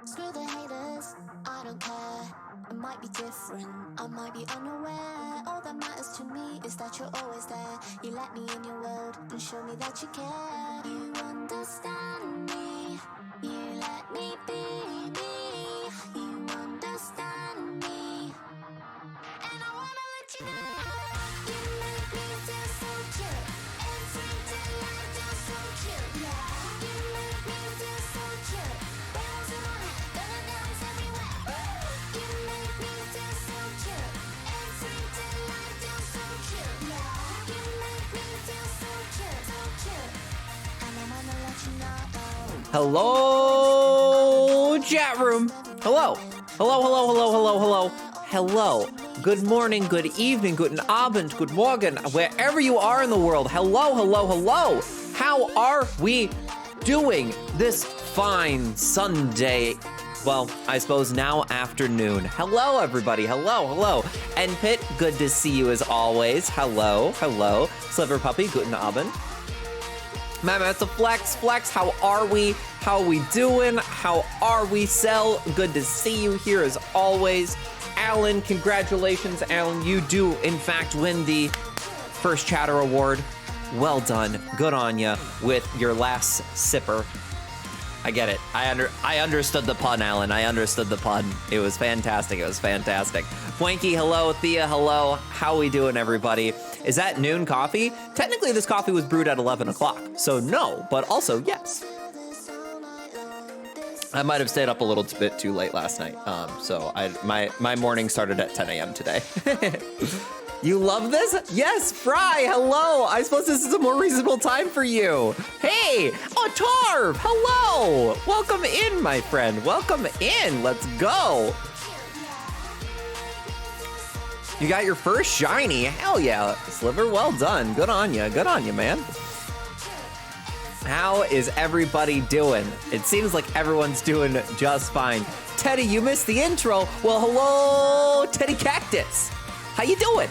Screw the haters, I don't care. It might be different, I might be unaware. All that matters to me is that you're always there. You let me in your world and show me that you care. You understand me, you let me be me. You understand me, and I wanna let you know. You make me feel so cute. Every day I do so cute. Yeah, you make me feel so cute. Bells in my head, gonna dance everywhere. You make me feel so cute. Every day I do so cute. Yeah, you make me feel so cute, so cute. And I wanna let you know. Hello, chat room. Hello. Hello, hello, hello, hello, hello. Hello. Good morning, good evening, good Abend, good Morgen, wherever you are in the world. Hello, hello, hello. How are we doing this fine Sunday? Well, I suppose now afternoon. Hello, everybody. Hello, hello. And Pit, good to see you as always. Hello, hello. Sliver Puppy, guten Abend. Mama, it's a Flex. Flex, how are we? How are we doing? How are we, Cell? Good to see you here as always. Alan, congratulations, Alan. You do, in fact, win the first chatter award. Well done. Good on ya with your last sipper. I get it. I understood the pun, Alan. I understood the pun. It was fantastic. It was fantastic. Flanky, hello. Thea, hello. How we doing, everybody? Is that noon coffee? Technically, this coffee was brewed at 11 o'clock. So no, but also yes. I might have stayed up a little bit too late last night. So my morning started at 10 a.m. today. You love this? Yes, Fry, hello. I suppose this is a more reasonable time for you. Hey, Tarv, hello. Welcome in, my friend. Welcome in. Let's go. You got your first shiny. Hell yeah. Sliver, well done. Good on you. Good on you, man. How is everybody doing? It seems like everyone's doing just fine. Teddy, you missed the intro. Well, hello, Teddy Cactus. How you doing?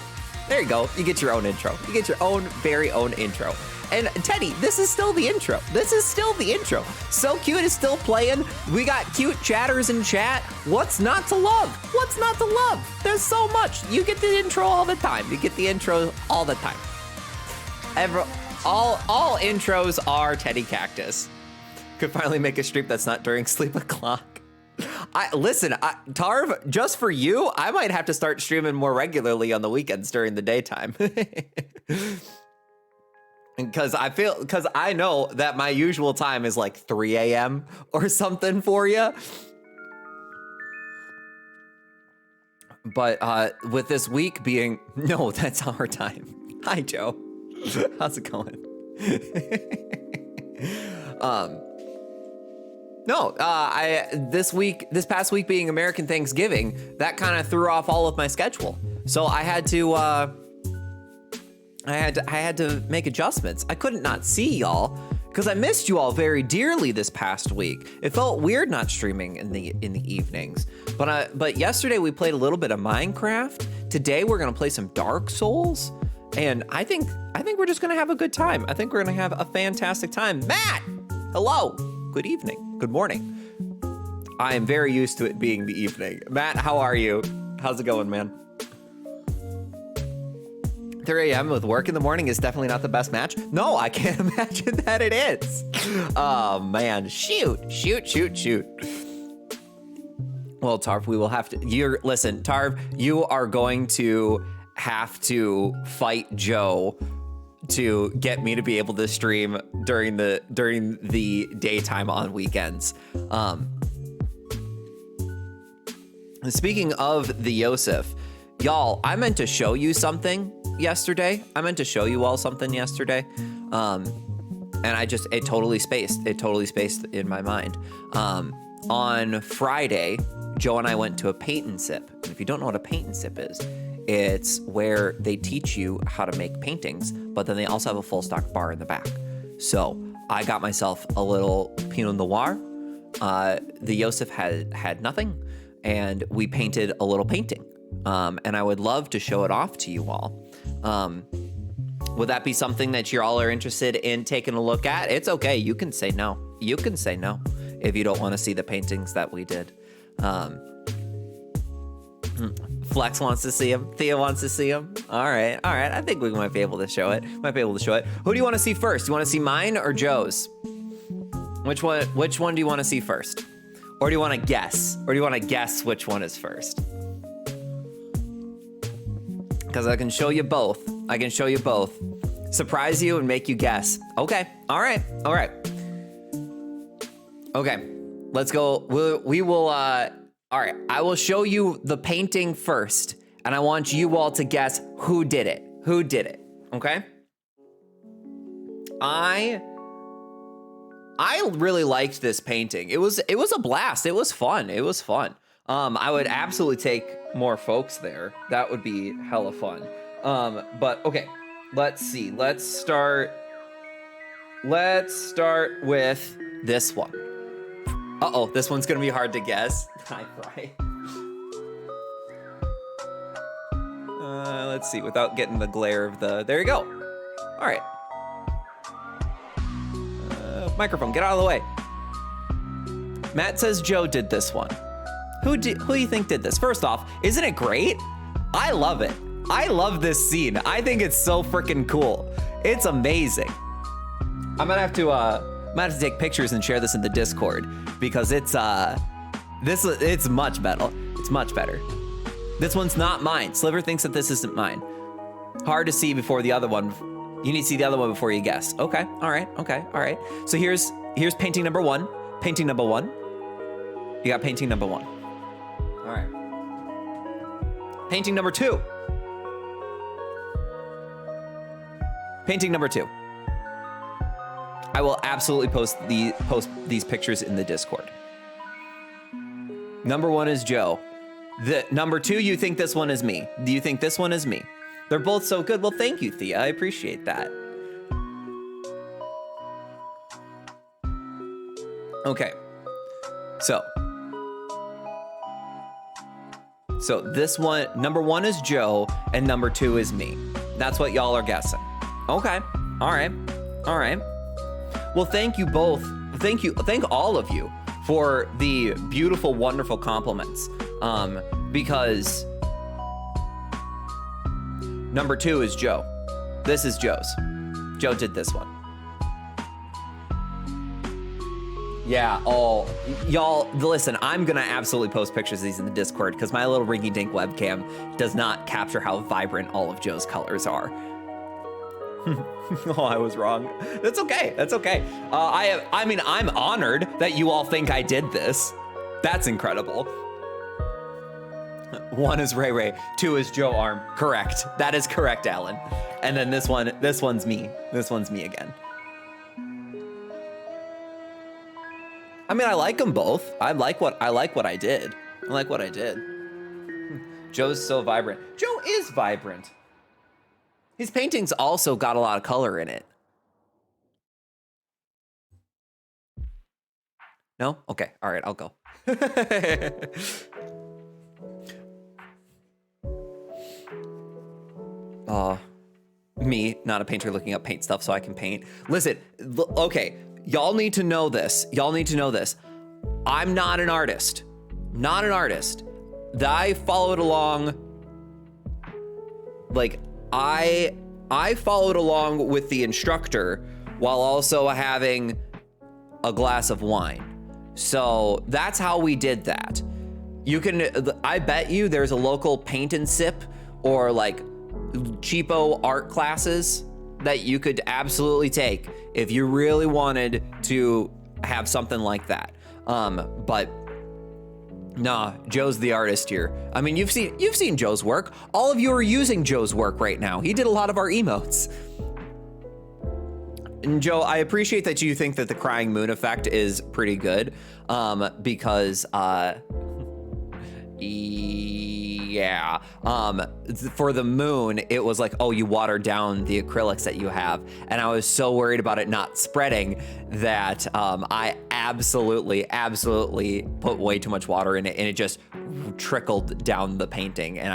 There you go. You get your own intro. You get your own very own intro. And Teddy, this is still the intro. This is still the intro. So Cute is still playing. We got cute chatters in chat. What's not to love? What's not to love? There's so much. You get the intro all the time. You get the intro all the time. All intros are Teddy Cactus. Could finally make a stream that's not during sleep o'clock. Listen, Tarv, just for you, I might have to start streaming more regularly on the weekends during the daytime. Because I know that my usual time is like 3 a.m. or something for you. But with this week being, no, that's our time. Hi, Joe. How's it going? This past week being American Thanksgiving, that kind of threw off all of my schedule. So I had to make adjustments. I couldn't not see y'all because I missed you all very dearly this past week. It felt weird not streaming in the evenings. But yesterday we played a little bit of Minecraft. Today we're gonna play some Dark Souls. And I think we're just gonna have a good time. I think we're gonna have a fantastic time. Matt, hello, good evening, good morning. I am very used to it being the evening. Matt, how are you? How's it going, man? 3 a.m. with work in the morning is definitely not the best match. No, I can't imagine that it is. Oh man, shoot. Well, Tarv, we will have to, listen, Tarv, you are going to have to fight Joe to get me to be able to stream during the daytime on weekends. Speaking of the Yosef, y'all, I meant to show you something yesterday. And it totally spaced in my mind. On Friday, Joe and I went to a paint and sip. And if you don't know what a paint and sip is, it's where they teach you how to make paintings, but then they also have a full stock bar in the back. So I got myself a little Pinot Noir. The Yosef had nothing, and we painted a little painting. And I would love to show it off to you all. Would that be something that you all are interested in taking a look at? It's okay. You can say no. if you don't want to see the paintings that we did. Flex wants to see him. Thea wants to see him. All right. I think we might be able to show it. Who do you want to see first? Do you want to see mine or Joe's? Which one do you want to see first? Or do you want to guess? Or do you want to guess which one is first? Because I can show you both. Surprise you and make you guess. Okay. All right. Okay. Let's go. We will, all right. I will show you the painting first, and I want you all to guess who did it. Okay? I really liked this painting. It was a blast. It was fun. I would absolutely take more folks there. That would be hella fun. But okay, let's see. Let's start with this one. Uh-oh, this one's gonna be hard to guess. Hi, Fry. Let's see, without getting the glare of there you go. All right. Microphone, get out of the way. Matt says Joe did this one. Who do you think did this? First off, isn't it great? I love it. I love this scene. I think it's so freaking cool. It's amazing. I'm gonna have to take pictures and share this in the Discord because it's much better. It's much better. This one's not mine. Sliver thinks that this isn't mine. Hard to see before the other one. You need to see the other one before you guess. Okay. All right. So here's painting number one. You got painting number one. All right. Painting number two. I will absolutely post these pictures in the Discord. Number one is Joe. Number two, you think this one is me. Do you think this one is me? They're both so good. Well, thank you, Thea. I appreciate that. Okay. So this one, number one is Joe, and number two is me. That's what y'all are guessing. Okay. All right. Well, thank you both. Thank all of you for the beautiful, wonderful compliments. Because number two is Joe. This is Joe's. Joe did this one. Yeah, y'all, listen, I'm gonna absolutely post pictures of these in the Discord because my little rinky-dink webcam does not capture how vibrant all of Joe's colors are. Oh, I was wrong. That's okay. I'm honored that you all think I did this. That's incredible. One is Ray Ray, two is Joe Arm. Correct. That is correct, Alan. And then this one's me. This one's me again. I mean, I like them both. I like what I did. Joe's so vibrant. Joe is vibrant. His paintings also got a lot of color in it. No? Okay. All right, I'll go. Me, not a painter, looking up paint stuff so I can paint. Listen, okay, y'all need to know this. I'm not an artist. I followed along, like, I followed along with the instructor while also having a glass of wine. So that's how we did that. I bet you there's a local paint and sip or like cheapo art classes that you could absolutely take if you really wanted to have something like that. But nah, Joe's the artist here. I mean, you've seen Joe's work. All of you are using Joe's work right now. He did a lot of our emotes. And Joe, I appreciate that you think that the crying moon effect is pretty good, because yeah, for the moon, it was like, oh, you watered down the acrylics that you have. And I was so worried about it not spreading that I absolutely put way too much water in it, and it just trickled down the painting. And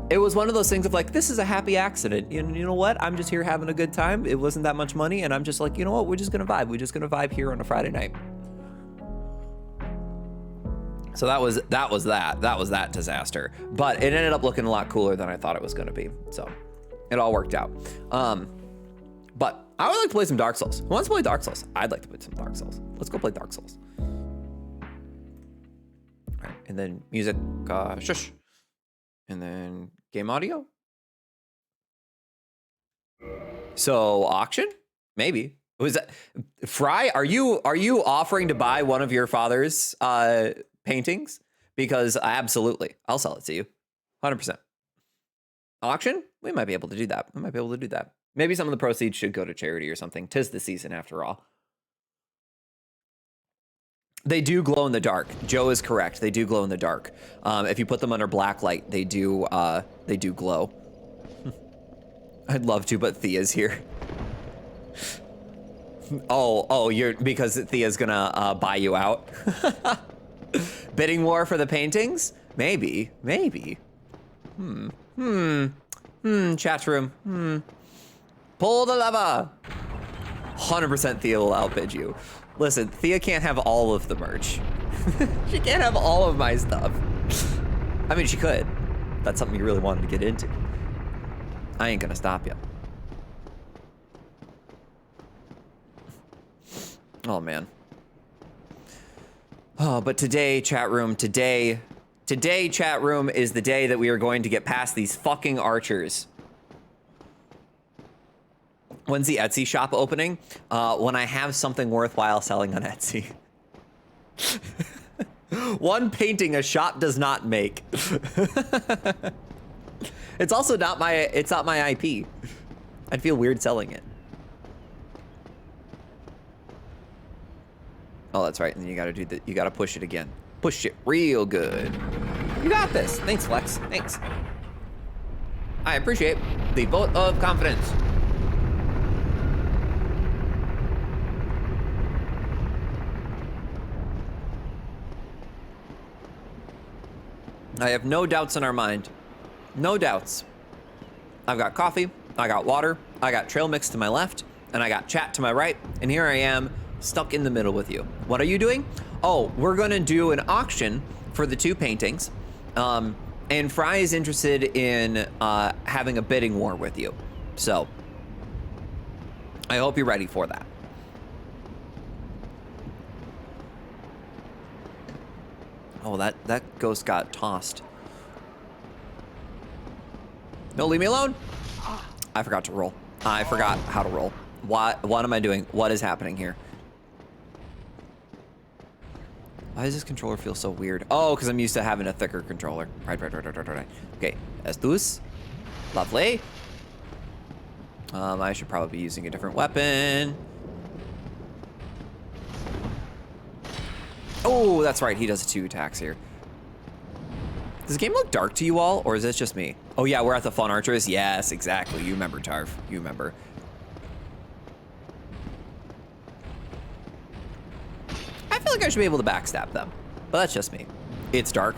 it was one of those things of like, this is a happy accident. You know what? I'm just here having a good time. It wasn't that much money. And I'm just like, you know what? We're just going to vibe. We're just going to vibe here on a Friday night. So that was that disaster. But it ended up looking a lot cooler than I thought it was gonna be. So it all worked out. But I would like to play some Dark Souls. Who wants to play Dark Souls? I'd like to play some Dark Souls. Let's go play Dark Souls. All right, and then music, shush. And then game audio. So auction? Maybe. Was that Fry? Are you offering to buy one of your father's paintings? Because absolutely, I'll sell it to you, 100%. Auction? We might be able to do that. Maybe some of the proceeds should go to charity or something. 'Tis the season after all. They do glow in the dark. Joe is correct. They do glow in the dark. If you put them under black light, they do glow. I'd love to, but Thea's here. You're because Thea's gonna buy you out. Bidding war for the paintings? Maybe. Chat room. Pull the lever. 100% Thea will outbid you. Listen, Thea can't have all of the merch. She can't have all of my stuff. I mean, she could. That's something you really wanted to get into. I ain't gonna stop you. Oh, man. Oh, but today, chat room, today, chat room, is the day that we are going to get past these fucking archers. When's the Etsy shop opening? When I have something worthwhile selling on Etsy. One painting a shop does not make. It's also not my IP. I'd feel weird selling it. Oh, that's right. And then you gotta you gotta push it again. Push it real good. You got this. Thanks, Flex. Thanks. I appreciate the vote of confidence. I have no doubts in our mind. No doubts. I've got coffee, I got water, I got trail mix to my left, and I got chat to my right, and here I am, stuck in the middle with you. What are you doing? Oh, we're gonna do an auction for the two paintings, and Fry is interested in having a bidding war with you. So, I hope you're ready for that. Oh, that ghost got tossed. No, leave me alone. I forgot to roll. I forgot how to roll. What am I doing? What is happening here? Why does this controller feel so weird? Oh, because I'm used to having a thicker controller. Right. Okay, Estus. Lovely. I should probably be using a different weapon. Oh, that's right. He does 2 attacks here. Does the game look dark to you all, or is this just me? Oh yeah, we're at the Fun Archers. Yes, exactly. You remember, Tarf. You remember. I feel like I should be able to backstab them, but that's just me. It's dark.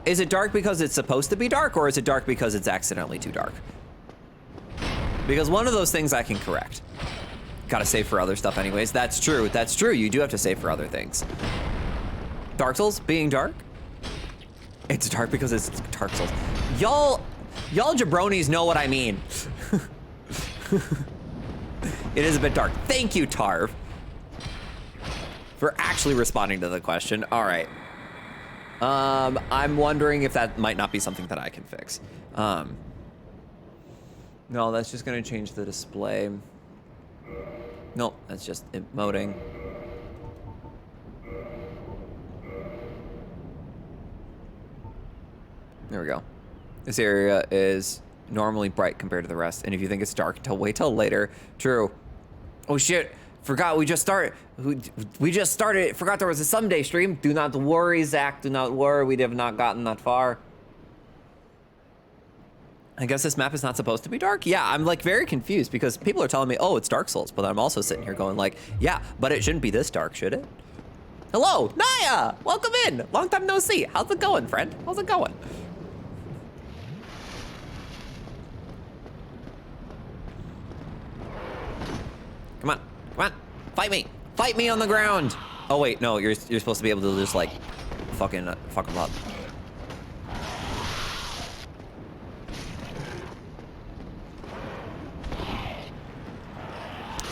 Is it dark because it's supposed to be dark, or is it dark because it's accidentally too dark? Because one of those things I can correct. Gotta save for other stuff anyways. That's true. That's true. You do have to save for other things. Dark Souls being dark? It's dark because it's Dark Souls. Y'all jabronis know what I mean. It is a bit dark. Thank you, Tarv, for actually responding to the question. All right. I'm wondering if that might not be something that I can fix. No, that's just gonna change the display. Nope, that's just emoting. There we go. This area is normally bright compared to the rest, and if you think it's dark, wait till later. True. Oh shit, forgot we just started. We just started, forgot there was a someday stream. Do not worry, Zach, do not worry, we have not gotten that far. I guess this map is not supposed to be dark? Yeah, I'm like very confused because people are telling me, oh, it's Dark Souls, but I'm also sitting here going like, yeah, but it shouldn't be this dark, should it? Hello, Naya, welcome in. Long time no see. How's it going, friend? How's it going? Come on, come on, fight me on the ground. Oh wait, no, you're supposed to be able to just like fucking fuck them up.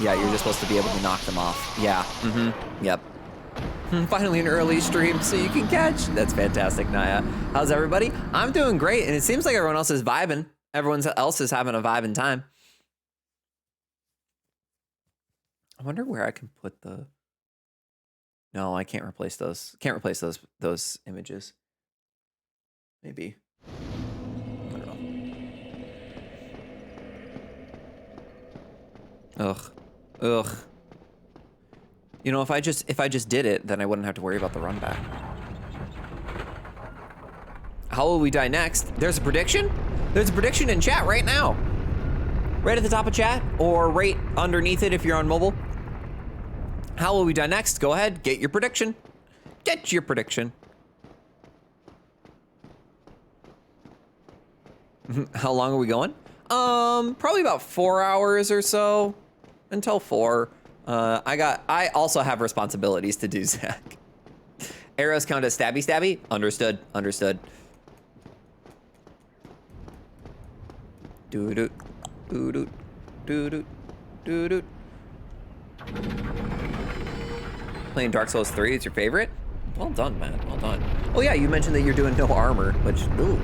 Yeah, you're just supposed to be able to knock them off. Yeah, yep. Finally an early stream so you can catch. That's fantastic, Naya. How's everybody? I'm doing great, and it seems like everyone else is vibing. Everyone else is having a vibing time. I wonder where I can put the... No, I can't replace those. Can't replace those images. Maybe. I don't know. Ugh. Ugh. You know, if I just did it, then I wouldn't have to worry about the run back. How will we die next? There's a prediction? There's a prediction in chat right now. Right at the top of chat, or right underneath it if you're on mobile. How will we die next? Go ahead, get your prediction. Get your prediction. How long are we going? Probably about 4 hours or so. Until 4. I also have responsibilities to do, Zach. Arrows count as stabby stabby? Understood, understood. Doo-doo, doo-doo, doo-doo, doo-doo. Playing Dark Souls 3 is your favorite? Well done, man, well done. Oh yeah, you mentioned that you're doing no armor, which, ooh.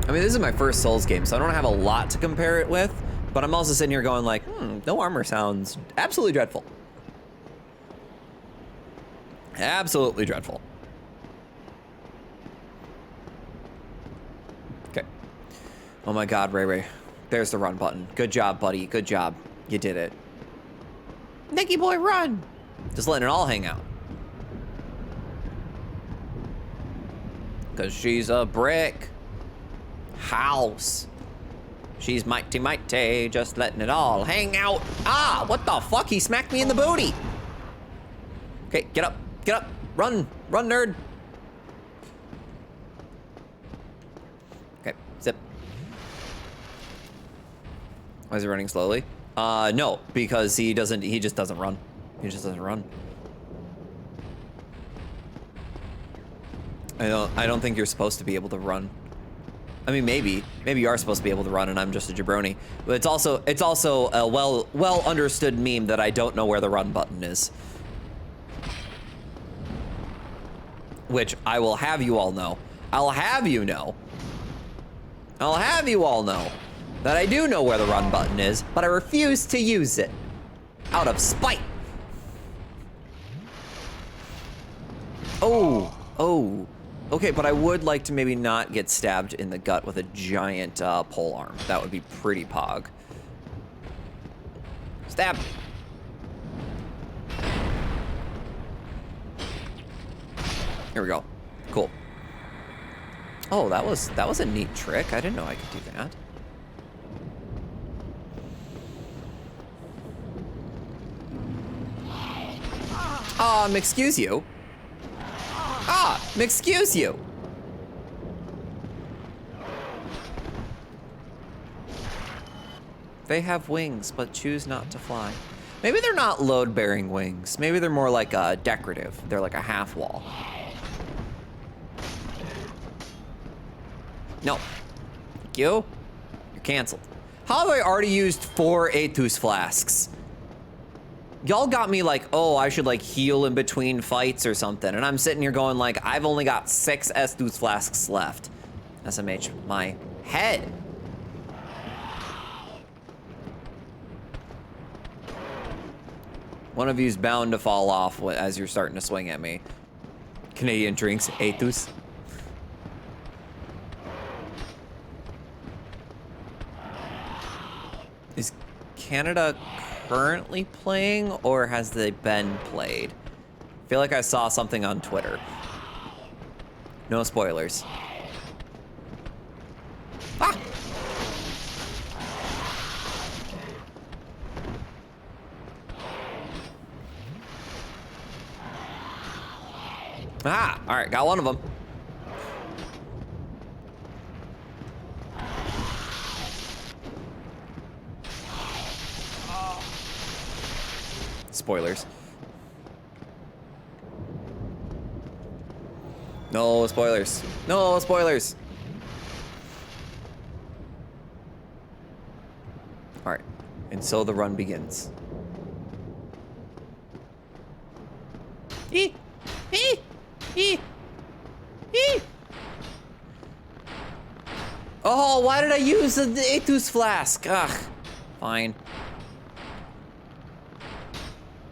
I mean, this is my first Souls game, so I don't have a lot to compare it with, but I'm also sitting here going like, no armor sounds absolutely dreadful. Absolutely dreadful. Okay. Oh my God, Ray Ray. There's the run button. Good job, buddy, good job. You did it. Nicky boy, run! Just letting it all hang out. Cause she's a brick house. She's mighty mighty, just letting it all hang out. Ah, what the fuck? He smacked me in the booty. Okay, get up, run, nerd. Okay, zip. Why is he running slowly? No, because he just doesn't run. He just doesn't run. I don't think you're supposed to be able to run. I mean, maybe you are supposed to be able to run and I'm just a jabroni. But it's also a well understood meme that I don't know where the run button is. Which I will have you all know. I'll have you all know that I do know where the run button is, but I refuse to use it out of spite. Oh. Okay, but I would like to maybe not get stabbed in the gut with a giant pole arm. That would be pretty pog. Stab. Here we go. Cool. Oh, that was a neat trick. I didn't know I could do that. Excuse you. Excuse you. They have wings, but choose not to fly. Maybe they're not load-bearing wings. Maybe they're more like decorative. They're like a half wall. No. Thank you. You're canceled. How have I already used 4 Aethus flasks? Y'all got me like, oh, I should like heal in between fights or something. And I'm sitting here going like, I've only got 6 Aethus flasks left. SMH, my head. One of you's bound to fall off as you're starting to swing at me. Canadian drinks, Aethus. Is Canada currently playing, or has they been played? I feel like I saw something on Twitter. No spoilers. Ah! Ah, all right, got one of them. Spoilers. No spoilers. No spoilers. All right, and so the run begins. Ee, ee, ee, ee. Oh, why did I use the Aethus flask? Ugh, fine.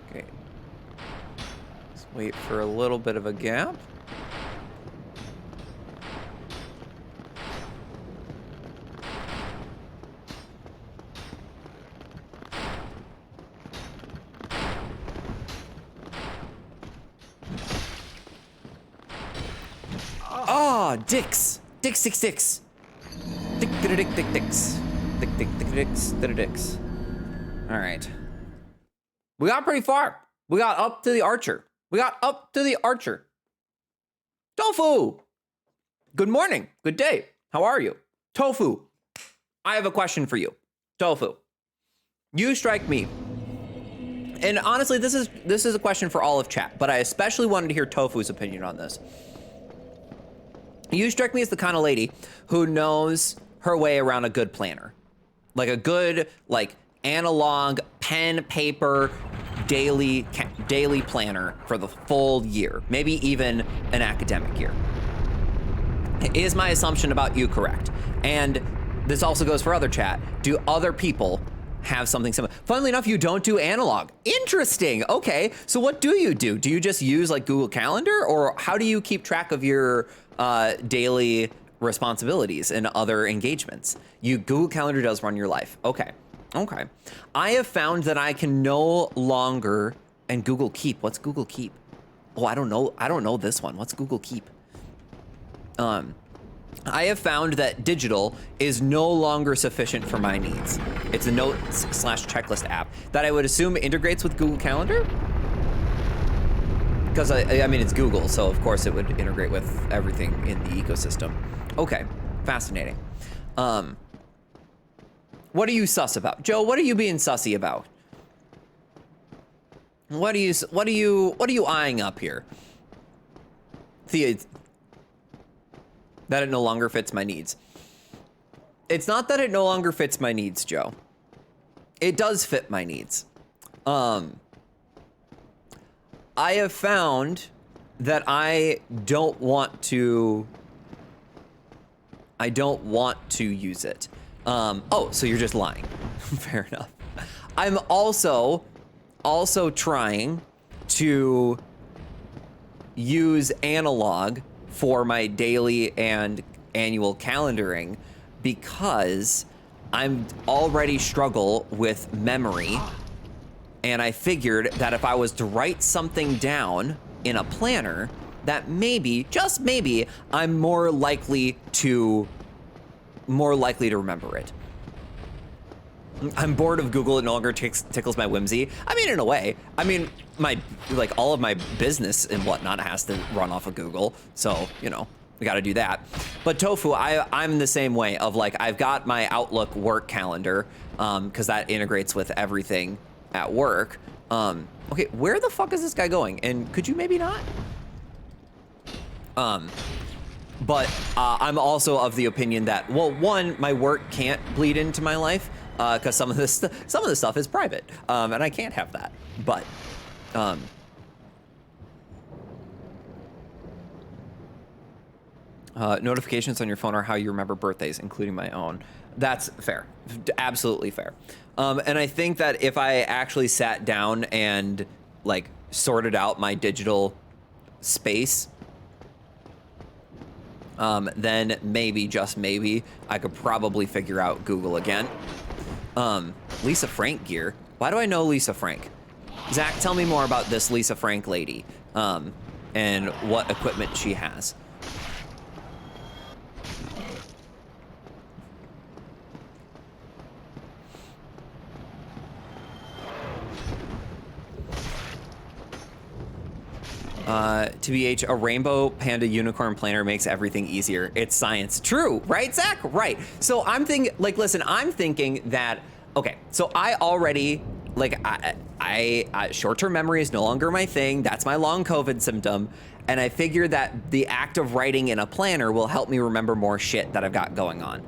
Okay. Let's wait for a little bit of a gap. Ah, dicks. Dicks, dicks, dicks. Dick, dick, dick, dick, dicks. Dick, dick, dick, dicks, dick, dicks. All right. We got pretty far. We got up to the archer. We got up to the archer. Tofu. Good morning. Good day. How are you? Tofu. I have a question for you. Tofu. You strike me. And honestly, this is a question for all of chat, but I especially wanted to hear Tofu's opinion on this. You strike me as the kind of lady who knows her way around a good planner. Like a good, like, analog, pen, paper, daily planner for the full year. Maybe even an academic year. Is my assumption about you correct? And this also goes for other chat. Do other people have something similar? Funnily enough, you don't do analog. Interesting. Okay. So what do you do? Do you just use like Google Calendar, or how do you keep track of your daily responsibilities and other engagements? Google Calendar does run your life. Okay. Okay. I have found that I can no longer, and Google Keep. What's Google Keep? Oh, I don't know. I don't know this one. What's Google Keep? I have found that digital is no longer sufficient for my needs. It's a notes/checklist app that I would assume integrates with Google Calendar. Because I mean, it's Google, so of course it would integrate with everything in the ecosystem. Okay, fascinating. What are you sus about? Joe, what are you being sussy about? What are you eyeing up here? Thea, that it no longer fits my needs. It's not that it no longer fits my needs, Joe. It does fit my needs. I have found that I don't want to use it. Oh, so you're just lying. Fair enough. I'm also trying to use analog for my daily and annual calendaring because I'm already struggle with memory. And I figured that if I was to write something down in a planner, that maybe, just maybe, I'm more likely to remember it. I'm bored of Google. It no longer tickles my whimsy. I mean, in a way. I mean, all of my business and whatnot has to run off of Google. So, you know, we got to do that. But Tofu, I'm the same way of like, I've got my Outlook work calendar because that integrates with everything at work. Okay, where the fuck is this guy going? And could you maybe not? But I'm also of the opinion that, well, one, my work can't bleed into my life because some of this stuff is private, and I can't have that. But notifications on your phone are how you remember birthdays, including my own. That's fair, absolutely fair. And I think that if I actually sat down and like sorted out my digital space, then maybe, just maybe, I could probably figure out Google again. Lisa Frank gear. Why do I know Lisa Frank? Zach, tell me more about this Lisa Frank lady, and what equipment she has. TBH, a rainbow panda unicorn planner makes everything easier. It's science. True, right, Zach? Right. So I'm thinking, like, listen, I'm thinking that, okay, so I already like I short-term memory is no longer my thing. That's my long COVID symptom. And I figure that the act of writing in a planner will help me remember more shit that I've got going on.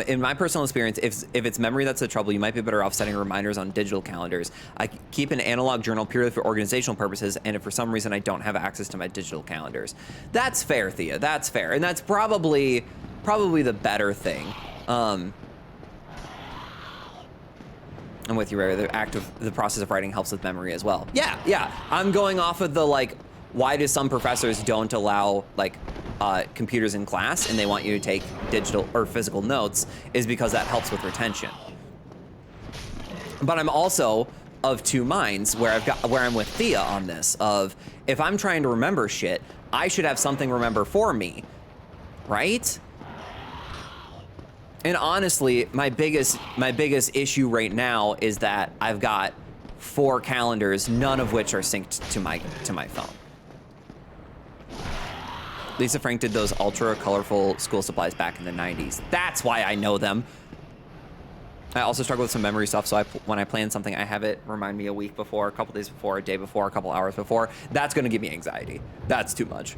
In my personal experience, if it's memory that's the trouble, you might be better off setting reminders on digital calendars. I keep an analog journal purely for organizational purposes, and if for some reason I don't have access to my digital calendars. That's fair, Thea, that's fair. And that's probably the better thing. I'm with you, Ray. The process of writing helps with memory as well. Yeah. I'm going off of the, like, why do some professors don't allow, like, computers in class and they want you to take digital or physical notes is because that helps with retention. But I'm also of two minds where I'm with Thea on this of if I'm trying to remember shit, I should have something remember for me, right? And honestly, my biggest issue right now is that I've got 4 calendars, none of which are synced to my phone. Lisa Frank did those ultra colorful school supplies back in the 90s. That's why I know them. I also struggle with some memory stuff, so when I plan something, I have it remind me a week before, a couple days before, a day before, a couple hours before. That's gonna give me anxiety. That's too much.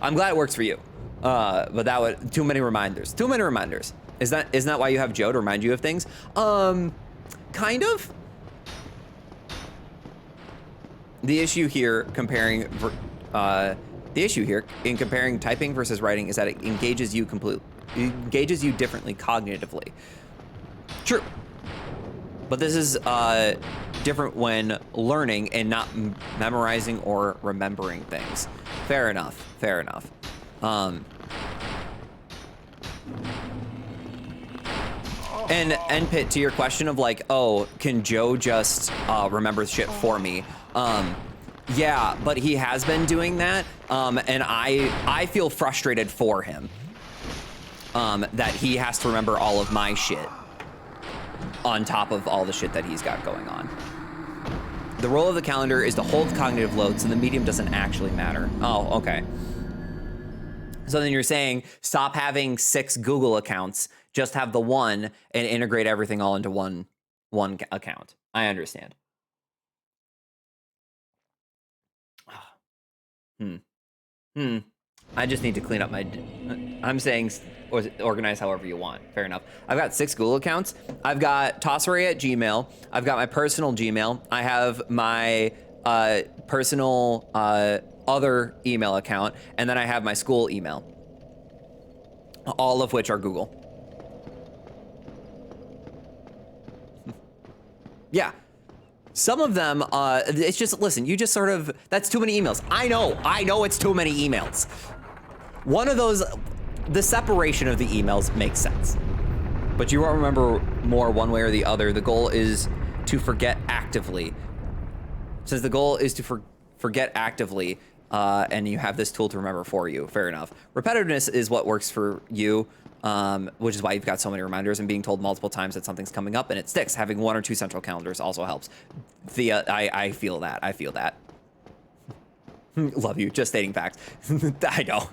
I'm glad it works for you. But that would, too many reminders. Too many reminders. Isn't that why you have Joe to remind you of things? Kind of. The issue here in comparing typing versus writing is that it engages you differently cognitively. True. But this is different when learning and not memorizing or remembering things. Fair enough. And Pit, to your question of like, oh, can Joe just remember shit for me? Yeah, but he has been doing that, and I feel frustrated for him that he has to remember all of my shit on top of all the shit that he's got going on. The role of the calendar is to hold cognitive load, so the medium doesn't actually matter. Oh, okay. So then you're saying stop having 6 Google accounts, just have the one and integrate everything all into one account. I understand. I just need to clean up my, I'm saying organize however you want. Fair enough. I've got 6 Google accounts. I've got Tosseray at Gmail. I've got my personal Gmail. I have my personal other email account, and then I have my school email. All of which are Google. Yeah. Some of them, it's just, listen, you just sort of, that's too many emails. I know it's too many emails. One of those, the separation of the emails makes sense. But you won't remember more one way or the other. The goal is to forget actively. Since the goal is to forget actively, and you have this tool to remember for you, fair enough. Repetitiveness is what works for you. Which is why you've got so many reminders, and being told multiple times that something's coming up and it sticks. Having 1 or 2 central calendars also helps. Thea, I feel that. Love you, just stating facts. I know.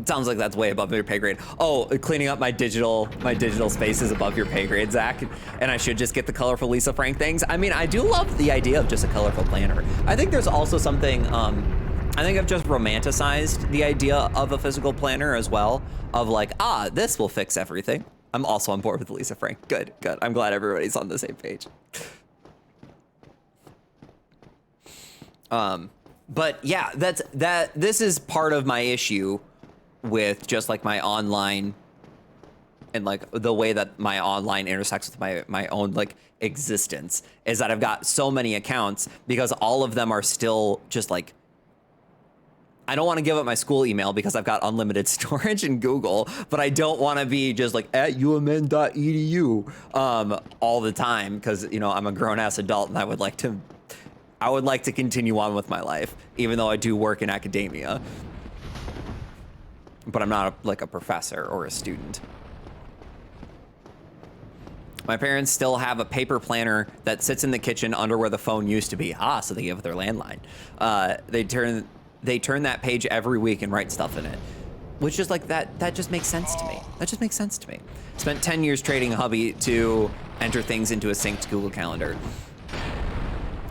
Sounds like that's way above your pay grade. Oh, cleaning up my digital space is above your pay grade, Zach. And I should just get the colorful Lisa Frank things. I mean, I do love the idea of just a colorful planner. I think there's also something, I think I've just romanticized the idea of a physical planner as well. Of like, this will fix everything. I'm also on board with Lisa Frank. Good. I'm glad everybody's on the same page. But yeah, this is part of my issue with just like my online and like the way that my online intersects with my own like existence is that I've got so many accounts because all of them are still just like, I don't want to give up my school email because I've got unlimited storage in Google, but I don't want to be just like at umn.edu all the time because, you know, I'm a grown ass adult and I would like to continue on with my life, even though I do work in academia. But I'm not like a professor or a student. My parents still have a paper planner that sits in the kitchen under where the phone used to be. So they gave it their landline. they turn that page every week and write stuff in it. Which is like, that just makes sense to me. That just makes sense to me. Spent 10 years trading Hubby to enter things into a synced Google Calendar.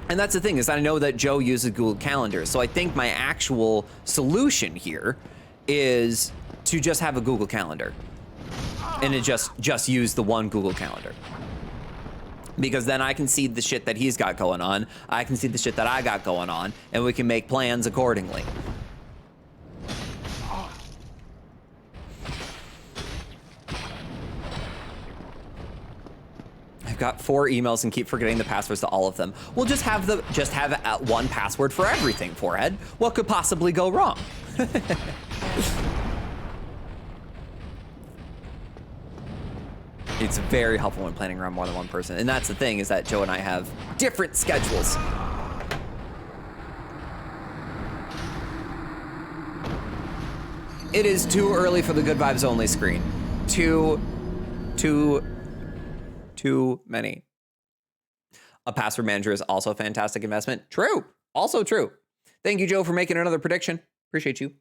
And that's the thing, is I know that Joe uses Google Calendar. So I think my actual solution here is to just have a Google Calendar. And to just use the one Google Calendar. Because then I can see the shit that he's got going on. I can see the shit that I got going on. And we can make plans accordingly. I've got 4 emails and keep forgetting the passwords to all of them. We'll just have one password for everything, Forehead. What could possibly go wrong? It's very helpful when planning around more than one person. And that's the thing, is that Joe and I have different schedules. It is too early for the good vibes only screen. Too many. A password manager is also a fantastic investment. True. Also true. Thank you, Joe, for making another prediction. Appreciate you.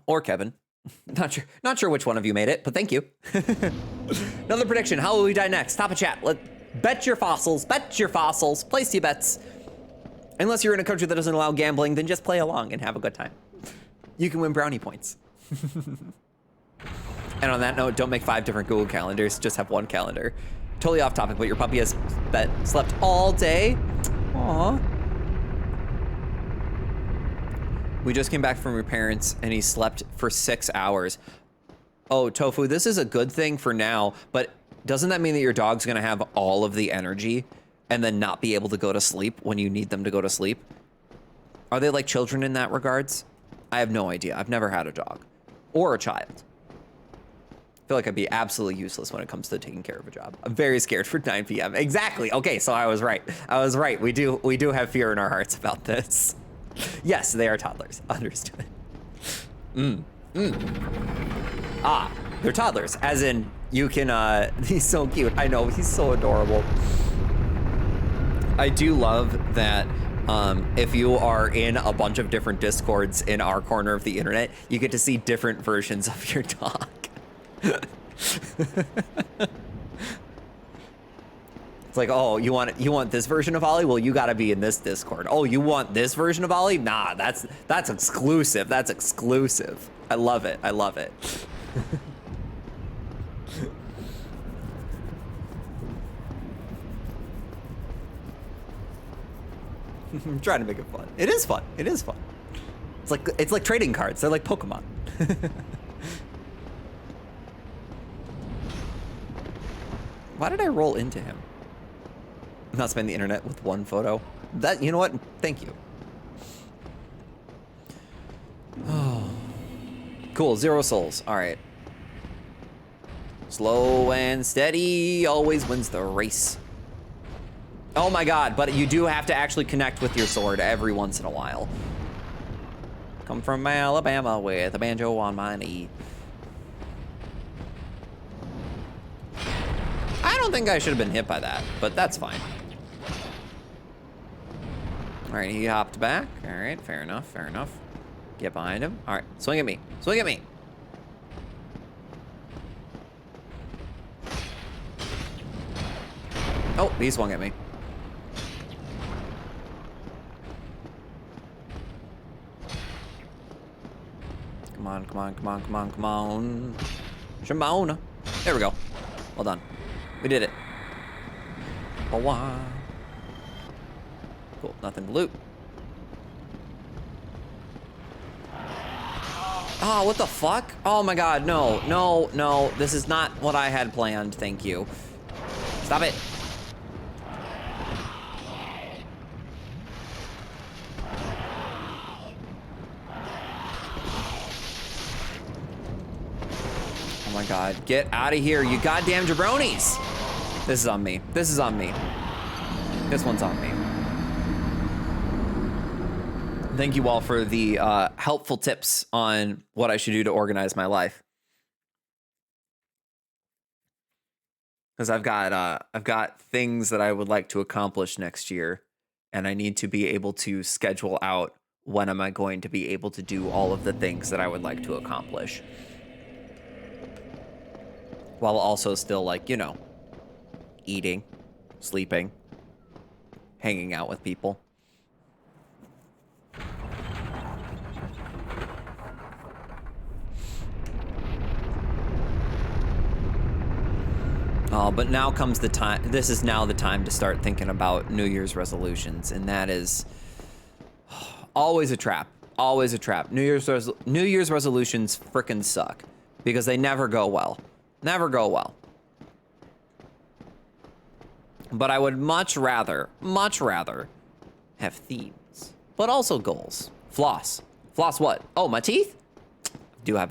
Or Kevin. Not sure which one of you made it, but thank you. Another prediction. How will we die next? Stop a chat. Bet your fossils. Bet your fossils. Place your bets. Unless you're in a country that doesn't allow gambling, then just play along and have a good time. You can win brownie points. And on that note, don't make 5 different Google calendars. Just have one calendar. Totally off topic, but your puppy has slept all day. Aww. We just came back from your parents and he slept for 6 hours. Oh, Tofu, this is a good thing for now, but doesn't that mean that your dog's gonna have all of the energy and then not be able to go to sleep when you need them to go to sleep? Are they like children in that regards? I have no idea. I've never had a dog or a child. I feel like I'd be absolutely useless when it comes to taking care of a job. I'm very scared for 9 p.m. Exactly. Okay, so I was right. I was right. We do have fear in our hearts about this. Yes, they are toddlers. Understood. Ah, they're toddlers. As in, you can, he's so cute. I know, he's so adorable. I do love that if you are in a bunch of different Discords in our corner of the internet, you get to see different versions of your dog. It's like, oh, you want this version of Ollie? Well, you gotta be in this Discord. Oh, you want this version of Ollie? Nah, that's exclusive. That's exclusive. I love it. I love it. I'm trying to make it fun. It is fun. It is fun. It's like trading cards. They're like Pokemon. Why did I roll into him? Not spend the internet with one photo. That, you know what? Thank you. Oh. Cool, 0 souls. All right. Slow and steady always wins the race. Oh my God, but you do have to actually connect with your sword every once in a while. Come from Alabama with a banjo on my knee. I don't think I should have been hit by that, but that's fine. All right, he hopped back. All right, fair enough, fair enough. Get behind him. All right, swing at me, swing at me. Oh, he swung at me. Come on, come on, come on, come on, come on. Shimona. There we go. Well done. We did it. Oh, wow. Cool, nothing to loot. Oh, what the fuck? Oh my God, no, no, no. This is not what I had planned, thank you. Stop it. Oh my God, get out of here, you goddamn jabronis. This is on me, this is on me. This one's on me. Thank you all for the helpful tips on what I should do to organize my life. Because I've got things that I would like to accomplish next year, And I need to be able to schedule out when am I going to be able to do all of the things that I would like to accomplish. While also still, like, you know, eating, sleeping, hanging out with people. But now comes the time. This is now the time to start thinking about New Year's resolutions, and that is always a trap. Always a trap. New Year's resolutions frickin' suck because they never go well. Never go well. But I would much rather have themes, but also goals. Floss. Floss what? Oh, my teeth? I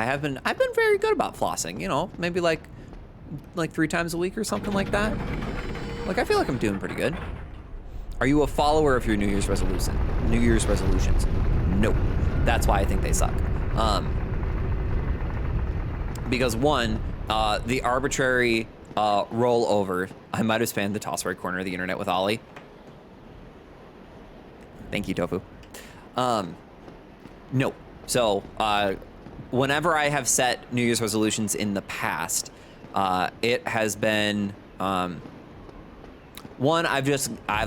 have been very good about flossing, you know, maybe like 3 times a week or something like that. Like, I feel like I'm doing pretty good. Are you a follower of your New Year's resolutions? No. That's why I think they suck. Because one, the arbitrary rollover. I might have spanned the toss right corner of the internet with Ollie. Thank you, Tofu. No. So, whenever I have set New Year's resolutions in the past, it has been, one, I've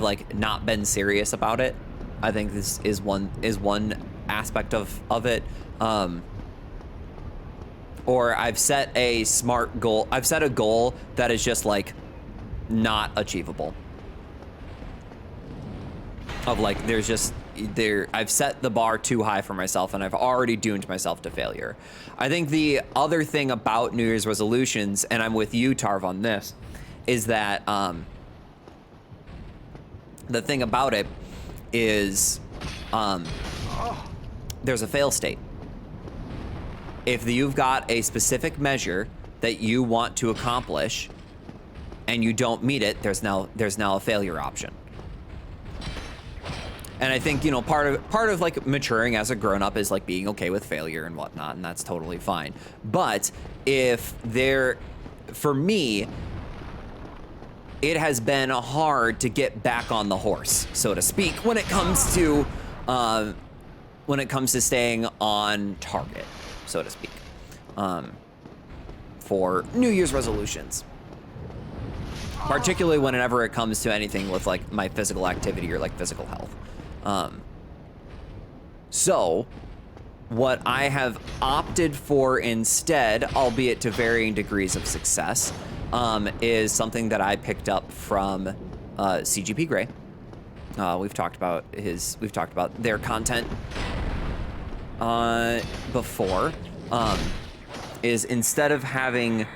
like not been serious about it. I think this is one aspect of it. Or I've set a smart goal. I've set a goal that is just like not achievable. Of like, I've set the bar too high for myself and I've already doomed myself to failure. I think the other thing about New Year's resolutions, and I'm with you, Tarv, on this, is that the thing about it is there's a fail state. If you've got a specific measure that you want to accomplish and you don't meet it, there's now a failure option. And I think, you know, part of like maturing as a grown-up is like being okay with failure and whatnot, and that's totally fine. But for me, it has been hard to get back on the horse, so to speak, when it comes to staying on target, so to speak, for New Year's resolutions. Particularly whenever it comes to anything with like my physical activity or like physical health. So what I have opted for instead, albeit to varying degrees of success, is something that I picked up from CGP Grey. We've talked about their content before. Is instead of having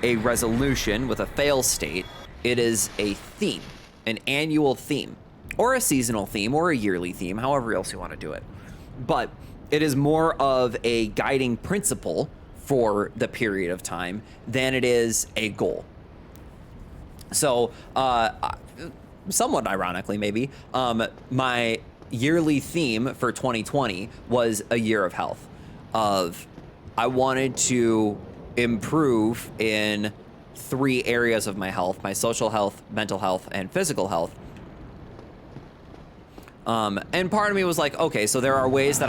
a resolution with a fail state, it is a theme, an annual theme, or a seasonal theme, or a yearly theme, however else you want to do it. But it is more of a guiding principle for the period of time than it is a goal. So, somewhat ironically, maybe, my yearly theme for 2020 was a year of health. I wanted to improve in 3 areas of my health: my social health, mental health, and physical health. And part of me was like, okay, so there are ways that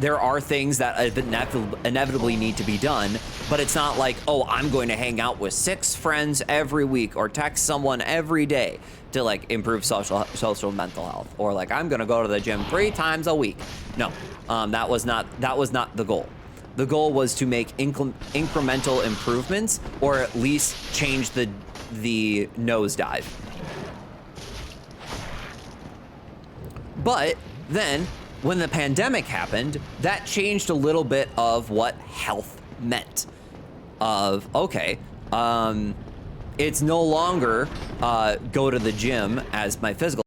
there are things that inevitably need to be done, but it's not like, oh, I'm going to hang out with 6 friends every week or text someone every day to like improve social mental health, or like I'm going to go to the gym 3 times a week. No, that was not the goal. The goal was to make incremental improvements, or at least change the nosedive. But then, when the pandemic happened, that changed a little bit of what health meant. It's no longer go to the gym as my physical